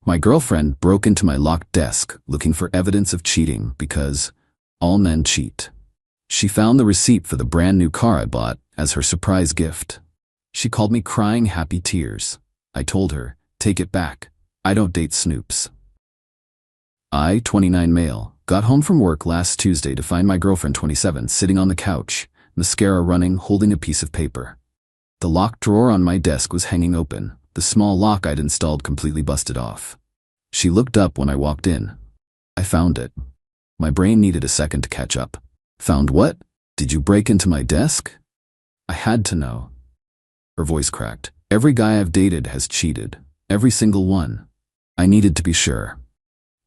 My girlfriend broke into my locked desk looking for evidence of cheating because all men cheat. She found the receipt for the brand new car I bought as her surprise gift. She called me crying happy tears. I told her, take it back. I don't date snoops. I, 29 male, got home from work last Tuesday to find my girlfriend, 27, sitting on the couch, mascara running, holding a piece of paper. The locked drawer on my desk was hanging open, the small lock I'd installed completely busted off. She looked up when I walked in. I found it. My brain needed a second to catch up. Found what? Did you break into my desk? I had to know. Her voice cracked. Every guy I've dated has cheated. Every single one. I needed to be sure.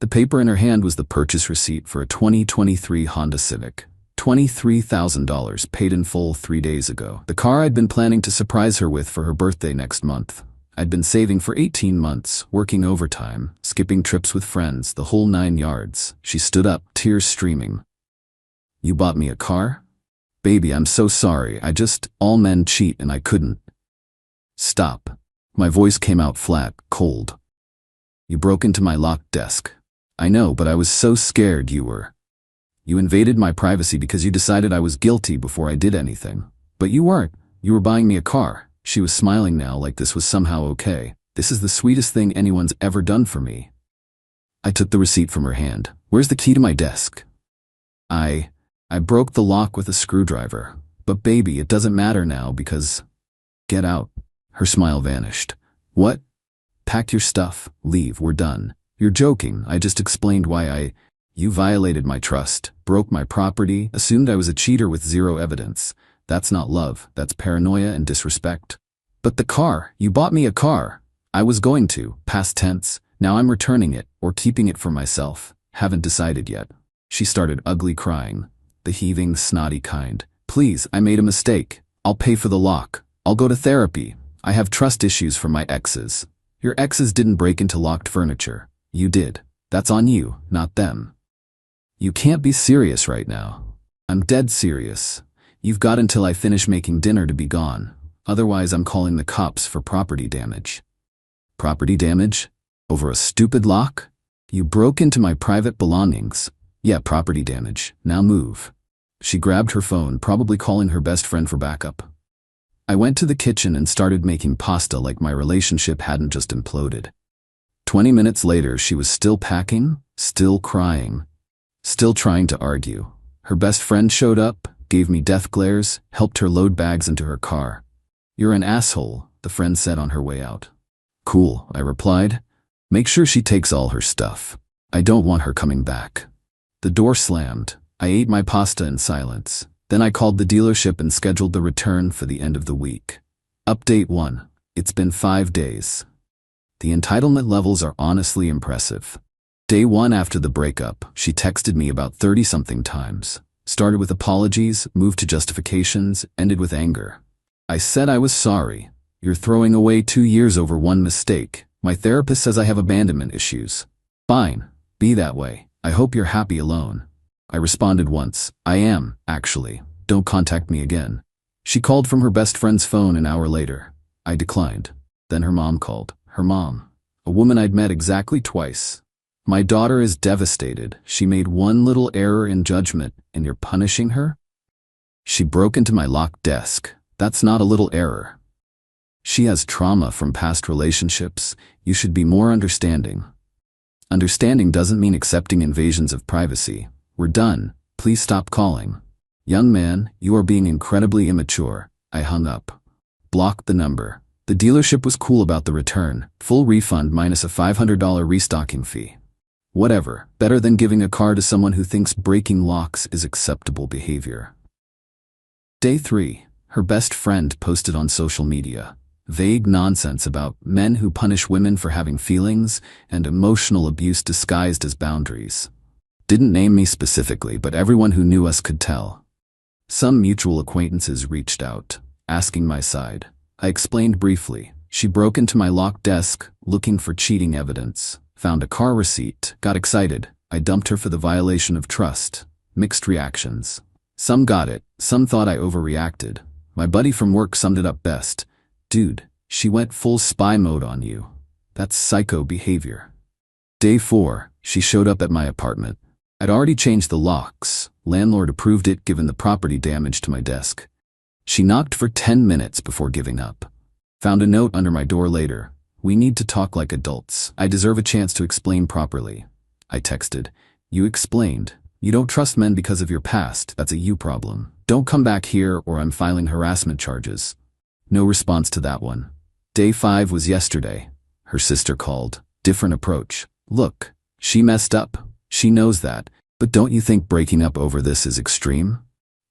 The paper in her hand was the purchase receipt for a 2023 Honda Civic. $23,000 paid in full 3 days ago. The car I'd been planning to surprise her with for her birthday next month. I'd been saving for 18 months, working overtime, skipping trips with friends, the whole 9 yards. She stood up, tears streaming. You bought me a car? Baby, I'm so sorry. All men cheat and I couldn't. Stop. My voice came out flat, cold. You broke into my locked desk. I know, but I was so scared You invaded my privacy because you decided I was guilty before I did anything. But you weren't. You were buying me a car. She was smiling now like this was somehow okay. This is the sweetest thing anyone's ever done for me. I took the receipt from her hand. Where's the key to my desk? I broke the lock with a screwdriver. But baby, it doesn't matter now because... Get out. Her smile vanished. What? Pack your stuff. Leave. We're done. You're joking. I just explained why You violated my trust, broke my property, assumed I was a cheater with zero evidence. That's not love. That's paranoia and disrespect. But the car. You bought me a car. I was going to. Past tense. Now I'm returning it, or keeping it for myself. Haven't decided yet. She started ugly crying. The heaving, snotty kind. Please, I made a mistake. I'll pay for the lock. I'll go to therapy. I have trust issues from my exes. Your exes didn't break into locked furniture. You did. That's on you, not them. You can't be serious right now. I'm dead serious. You've got until I finish making dinner to be gone. Otherwise, I'm calling the cops for property damage. Property damage? Over a stupid lock? You broke into my private belongings. Yeah, property damage. Now move. She grabbed her phone, probably calling her best friend for backup. I went to the kitchen and started making pasta like my relationship hadn't just imploded. 20 minutes later, she was still packing, still crying, still trying to argue. Her best friend showed up, gave me death glares, helped her load bags into her car. You're an asshole, the friend said on her way out. Cool, I replied. Make sure she takes all her stuff. I don't want her coming back. The door slammed. I ate my pasta in silence. Then I called the dealership and scheduled the return for the end of the week. Update 1. It's been 5 days. The entitlement levels are honestly impressive. Day 1 after the breakup, she texted me about 30-something times. Started with apologies, moved to justifications, ended with anger. I said I was sorry. You're throwing away 2 years over one mistake. My therapist says I have abandonment issues. Fine. Be that way. I hope you're happy alone. I responded once. I am, actually. Don't contact me again. She called from her best friend's phone an hour later. I declined. Then her mom called. Her mom. A woman I'd met exactly twice. My daughter is devastated. She made one little error in judgment, and you're punishing her? She broke into my locked desk. That's not a little error. She has trauma from past relationships. You should be more understanding. Understanding doesn't mean accepting invasions of privacy. We're done. Please stop calling. Young man, you are being incredibly immature. I hung up. Blocked the number. The dealership was cool about the return. Full refund minus a $500 restocking fee. Whatever. Better than giving a car to someone who thinks breaking locks is acceptable behavior. Day 3. Her best friend posted on social media. Vague nonsense about men who punish women for having feelings and emotional abuse disguised as boundaries. Didn't name me specifically, but everyone who knew us could tell. Some mutual acquaintances reached out, asking my side. I explained briefly. She broke into my locked desk, looking for cheating evidence. Found a car receipt, got excited. I dumped her for the violation of trust. Mixed reactions. Some got it, some thought I overreacted. My buddy from work summed it up best. Dude, she went full spy mode on you. That's psycho behavior. Day 4, she showed up at my apartment. I'd already changed the locks. Landlord approved it given the property damage to my desk. She knocked for 10 minutes before giving up. Found a note under my door later. "We need to talk like adults. I deserve a chance to explain properly." I texted. "You explained. You don't trust men because of your past. That's a you problem. Don't come back here or I'm filing harassment charges." No response to that one. Day 5 was yesterday. Her sister called. Different approach. "Look, she messed up. She knows that. But don't you think breaking up over this is extreme?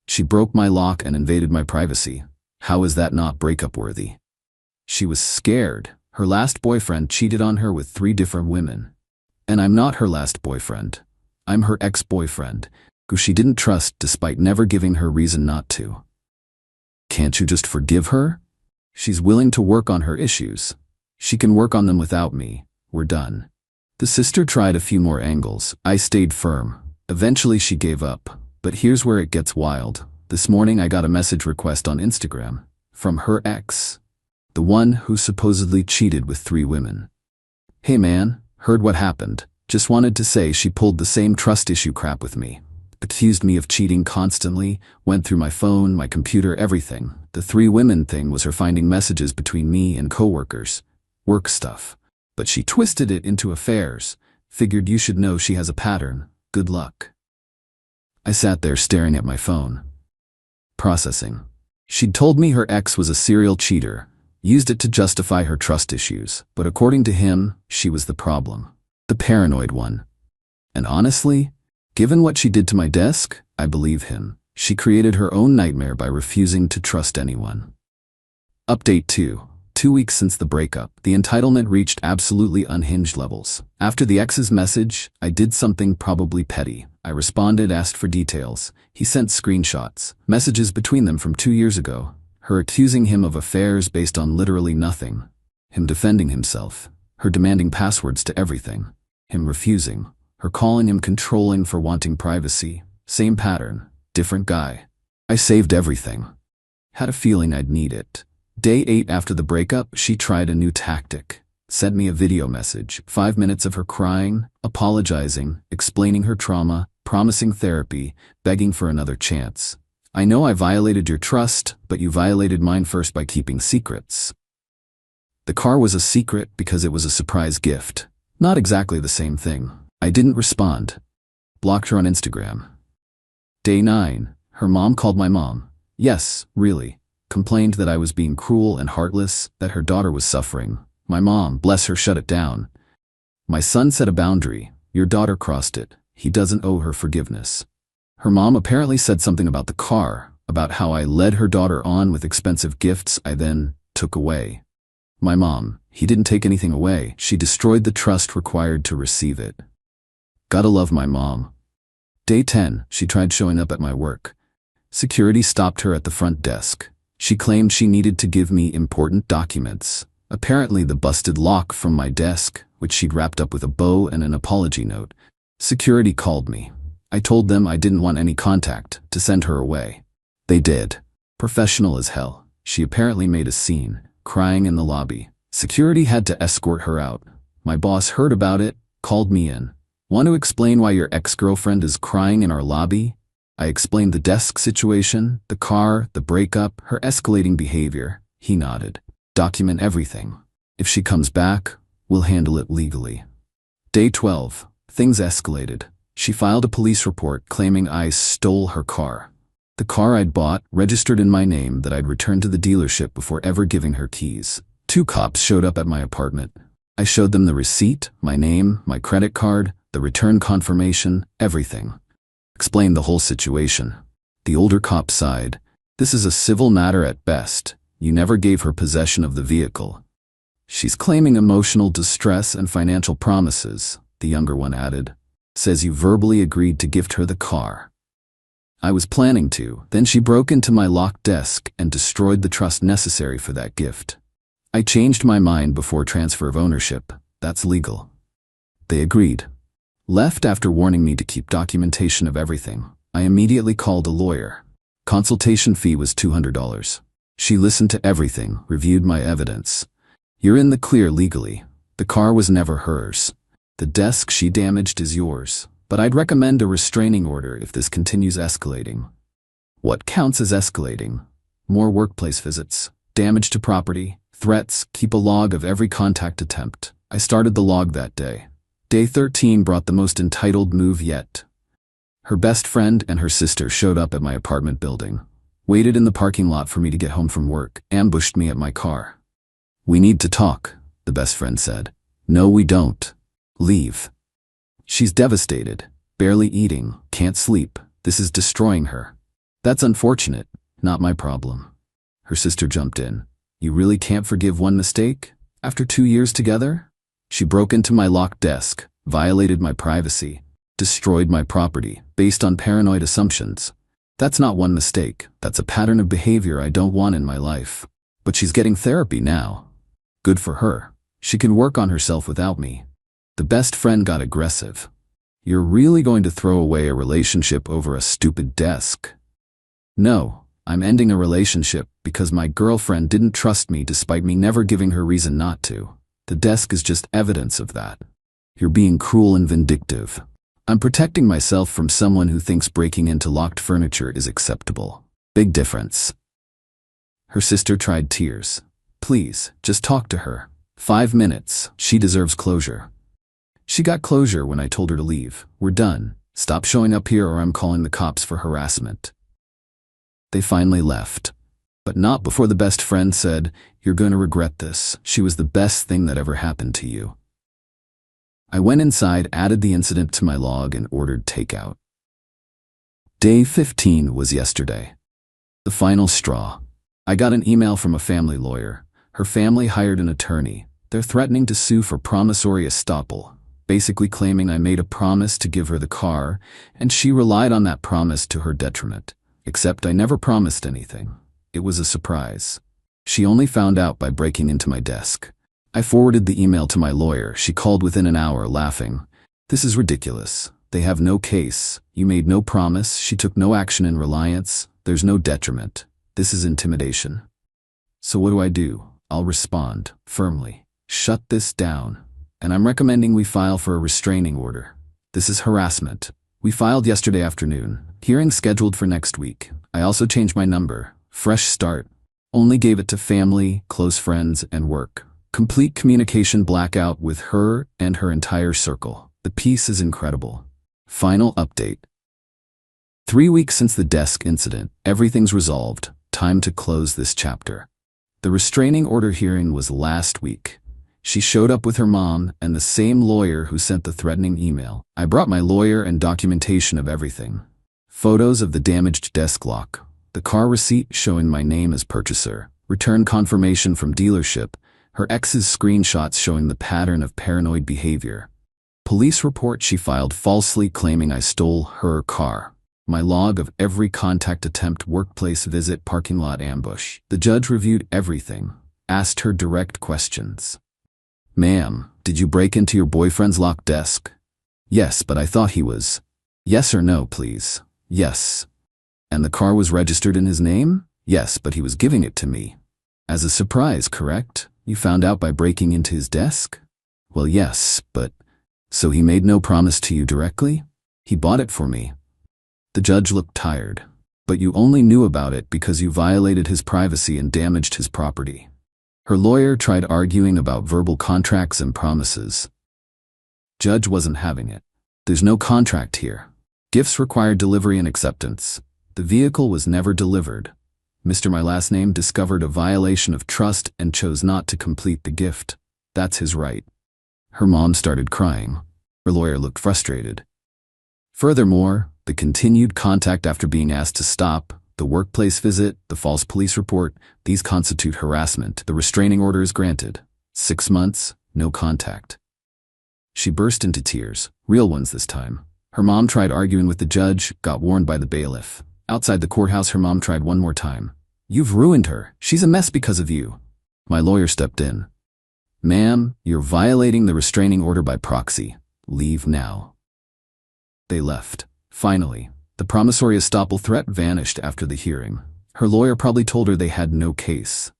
She broke my lock and invaded my privacy. How is that not breakup worthy? She was scared. Her last boyfriend cheated on her with 3 different women. And I'm not her last boyfriend. I'm her ex-boyfriend, who she didn't trust despite never giving her reason not to. Can't you just forgive her? She's willing to work on her issues. She can work on them without me. We're done." The sister tried a few more angles. I stayed firm. Eventually she gave up. But here's where it gets wild. This morning I got a message request on Instagram from her ex, the one who supposedly cheated with 3 women. "Hey man, heard what happened. Just wanted to say she pulled the same trust issue crap with me. Accused me of cheating constantly, went through my phone, my computer, everything. The 3 women thing was her finding messages between me and coworkers. Work stuff. But she twisted it into affairs. Figured you should know she has a pattern. Good luck." I sat there staring at my phone. Processing. She'd told me her ex was a serial cheater, used it to justify her trust issues, but according to him, she was the problem. The paranoid one. And honestly, given what she did to my desk, I believe him. She created her own nightmare by refusing to trust anyone. Update 2. 2 weeks since the breakup, the entitlement reached absolutely unhinged levels. After the ex's message, I did something probably petty. I responded, asked for details. He sent screenshots, messages between them from 2 years ago. Her accusing him of affairs based on literally nothing. Him defending himself. Her demanding passwords to everything. Him refusing. Her calling him controlling for wanting privacy. Same pattern. Different guy. I saved everything. Had a feeling I'd need it. Day 8 after the breakup, she tried a new tactic. Sent me a video message, 5 minutes of her crying, apologizing, explaining her trauma, promising therapy, begging for another chance. "I know I violated your trust, but you violated mine first by keeping secrets." The car was a secret because it was a surprise gift. Not exactly the same thing. I didn't respond. Blocked her on Instagram. Day 9, her mom called my mom. Yes, really. Complained that I was being cruel and heartless, that her daughter was suffering. My mom, bless her, shut it down. "My son set a boundary. Your daughter crossed it. He doesn't owe her forgiveness." Her mom apparently said something about the car, about how I led her daughter on with expensive gifts I then took away. My mom, he didn't take anything away. She destroyed the trust required to receive it. Gotta love my mom. Day 10, she tried showing up at my work. Security stopped her at the front desk. She claimed she needed to give me important documents. Apparently the busted lock from my desk, which she'd wrapped up with a bow and an apology note. Security called me. I told them I didn't want any contact, to send her away. They did. Professional as hell. She apparently made a scene, crying in the lobby. Security had to escort her out. My boss heard about it, called me in. "Want to explain why your ex-girlfriend is crying in our lobby?" I explained the desk situation, the car, the breakup, her escalating behavior. He nodded. "Document everything. If she comes back, we'll handle it legally." Day 12. Things escalated. She filed a police report claiming I stole her car. The car I'd bought, registered in my name, that I'd returned to the dealership before ever giving her keys. 2 cops showed up at my apartment. I showed them the receipt, my name, my credit card, the return confirmation, everything. Explained the whole situation. The older cop sighed. "This is a civil matter at best. You never gave her possession of the vehicle." "She's claiming emotional distress and financial promises," the younger one added. "Says you verbally agreed to gift her the car." I was planning to. Then she broke into my locked desk and destroyed the trust necessary for that gift. I changed my mind before transfer of ownership. That's legal. They agreed. Left after warning me to keep documentation of everything. I immediately called a lawyer. Consultation fee was $200. She listened to everything, reviewed my evidence. "You're in the clear legally. The car was never hers. The desk she damaged is yours, but I'd recommend a restraining order if this continues escalating. What counts as escalating? More workplace visits, damage to property, threats, keep a log of every contact attempt. I started the log that day. Day 13 brought the most entitled move yet. Her best friend and her sister showed up at my apartment building, waited in the parking lot for me to get home from work, ambushed me at my car. "We need to talk," the best friend said. "No, we don't. Leave." She's devastated, barely eating, can't sleep. This is destroying her. "That's unfortunate, not my problem." Her sister jumped in. "You really can't forgive one mistake? After 2 years together?" She broke into my locked desk, violated my privacy, destroyed my property, based on paranoid assumptions. That's not one mistake, that's a pattern of behavior I don't want in my life. But she's getting therapy now. Good for her. She can work on herself without me. The best friend got aggressive. "You're really going to throw away a relationship over a stupid desk?" "No, I'm ending a relationship because my girlfriend didn't trust me despite me never giving her reason not to. The desk is just evidence of that. You're being cruel and vindictive. I'm protecting myself from someone who thinks breaking into locked furniture is acceptable. Big difference." Her sister tried tears. "Please, just talk to her. 5 minutes. She deserves closure." She got closure when I told her to leave. "We're done. Stop showing up here or I'm calling the cops for harassment." They finally left. But not before the best friend said, "You're going to regret this. She was the best thing that ever happened to you." I went inside, added the incident to my log, and ordered takeout. Day 15 was yesterday. The final straw. I got an email from a family lawyer. Her family hired an attorney. They're threatening to sue for promissory estoppel, basically claiming I made a promise to give her the car, and she relied on that promise to her detriment. Except I never promised anything. It was a surprise. She only found out by breaking into my desk. I forwarded the email to my lawyer. She called within an hour, laughing. "This is ridiculous. They have no case. You made no promise. She took no action in reliance. There's no detriment. This is intimidation." So what do? I'll respond, firmly. Shut this down. And I'm recommending we file for a restraining order. This is harassment. We filed yesterday afternoon. Hearing scheduled for next week. I also changed my number. Fresh start. Only gave it to family, close friends, and work. Complete communication blackout with her and her entire circle. The peace is incredible. Final update. 3 weeks since the desk incident, everything's resolved. Time to close this chapter. The restraining order hearing was last week. She showed up with her mom and the same lawyer who sent the threatening email. I brought my lawyer and documentation of everything. Photos of the damaged desk lock, the car receipt showing my name as purchaser, return confirmation from dealership, her ex's screenshots showing the pattern of paranoid behavior. Police report she filed falsely claiming I stole her car. My log of every contact attempt, workplace visit, parking lot ambush. The judge reviewed everything, asked her direct questions. "Ma'am, did you break into your boyfriend's locked desk?" "Yes, but I thought he was." "Yes or no, please." "Yes." "And the car was registered in his name?" "Yes, but he was giving it to me." "As a surprise, correct? You found out by breaking into his desk?" "Well, yes, but..." "So he made no promise to you directly?" "He bought it for me." The judge looked tired. "But you only knew about it because you violated his privacy and damaged his property." Her lawyer tried arguing about verbal contracts and promises. Judge wasn't having it. "There's no contract here. Gifts required delivery and acceptance. The vehicle was never delivered. Mr. My last name discovered a violation of trust and chose not to complete the gift. That's his right." Her mom started crying. Her lawyer looked frustrated. Furthermore, the continued contact after being asked to stop, the workplace visit, the false police report, these constitute harassment. The restraining order is granted. 6 months, no contact. She burst into tears, real ones this time. Her mom tried arguing with the judge, got warned by the bailiff. Outside the courthouse, her mom tried one more time. "You've ruined her. She's a mess because of you." My lawyer stepped in. "Ma'am, you're violating the restraining order by proxy. Leave now." They left. Finally, the promissory estoppel threat vanished after the hearing. Her lawyer probably told her they had no case.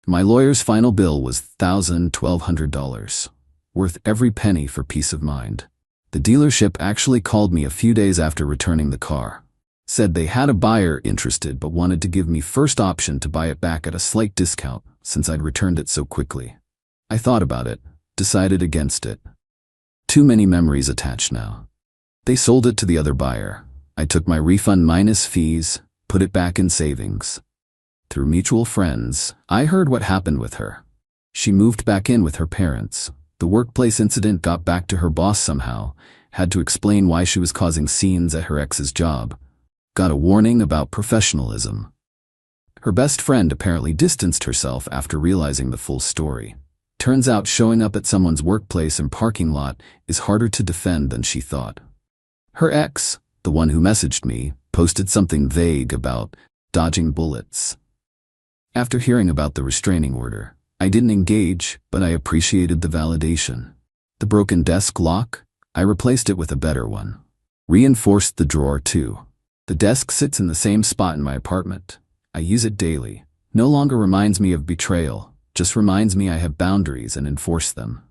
My lawyer's final bill was $1,200. worth every penny for peace of mind. The dealership actually called me a few days after returning the car. Said they had a buyer interested but wanted to give me first option to buy it back at a slight discount since I'd returned it so quickly. I thought about it, decided against it. Too many memories attached now. They sold it to the other buyer. I took my refund minus fees, put it back in savings. Through mutual friends, I heard what happened with her. She moved back in with her parents. The workplace incident got back to her boss somehow, had to explain why she was causing scenes at her ex's job. Got a warning about professionalism. Her best friend apparently distanced herself after realizing the full story. Turns out showing up at someone's workplace and parking lot is harder to defend than she thought. Her ex, the one who messaged me, posted something vague about dodging bullets. After hearing about the restraining order, I didn't engage, but I appreciated the validation. The broken desk lock, I replaced it with a better one. Reinforced the drawer too. The desk sits in the same spot in my apartment. I use it daily. No longer reminds me of betrayal, just reminds me I have boundaries and enforce them.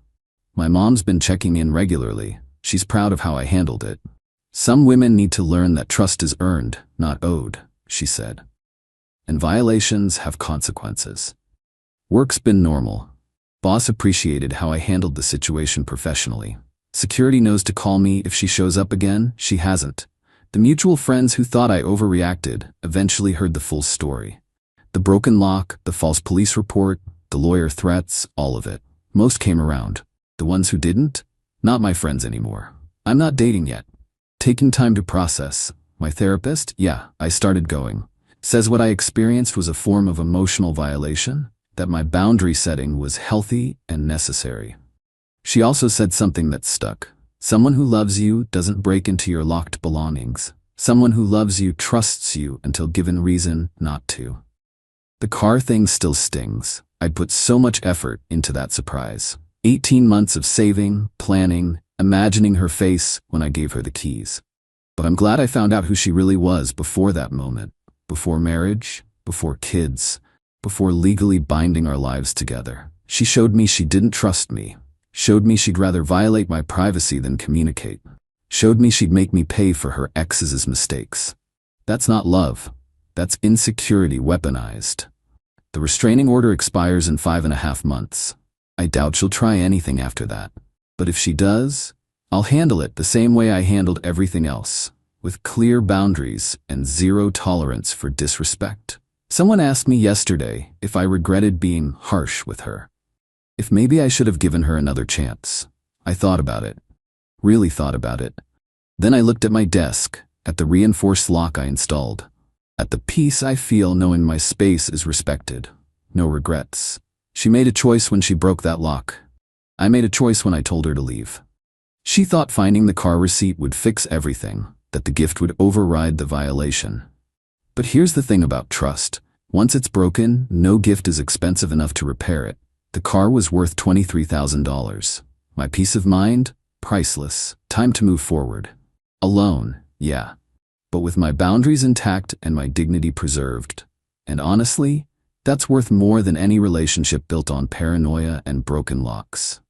My mom's been checking in regularly. She's proud of how I handled it. Some women need to learn that trust is earned, not owed, she said. And violations have consequences. Work's been normal. Boss appreciated how I handled the situation professionally. Security knows to call me if she shows up again. She hasn't. The mutual friends who thought I overreacted eventually heard the full story. The broken lock, the false police report, the lawyer threats, all of it. Most came around. The ones who didn't? Not my friends anymore. I'm not dating yet. Taking time to process. My therapist? Yeah, I started going. Says what I experienced was a form of emotional violation, that my boundary setting was healthy and necessary. She also said something that stuck. Someone who loves you doesn't break into your locked belongings. Someone who loves you trusts you until given reason not to. The car thing still stings. I put so much effort into that surprise. 18 months of saving, planning, imagining her face when I gave her the keys. But I'm glad I found out who she really was before that moment. Before marriage, before kids, before legally binding our lives together. She showed me she didn't trust me. Showed me she'd rather violate my privacy than communicate. Showed me she'd make me pay for her ex's mistakes. That's not love. That's insecurity weaponized. The restraining order expires in 5.5 months. I doubt she'll try anything after that. But if she does, I'll handle it the same way I handled everything else, with clear boundaries and zero tolerance for disrespect. Someone asked me yesterday if I regretted being harsh with her. If maybe I should have given her another chance. I thought about it. Really thought about it. Then I looked at my desk, at the reinforced lock I installed, at the peace I feel knowing my space is respected. No regrets. She made a choice when she broke that lock. I made a choice when I told her to leave. She thought finding the car receipt would fix everything, that the gift would override the violation. But here's the thing about trust. Once it's broken, no gift is expensive enough to repair it. The car was worth $23,000. My peace of mind? Priceless. Time to move forward. Alone, yeah. But with my boundaries intact and my dignity preserved. And honestly, that's worth more than any relationship built on paranoia and broken locks.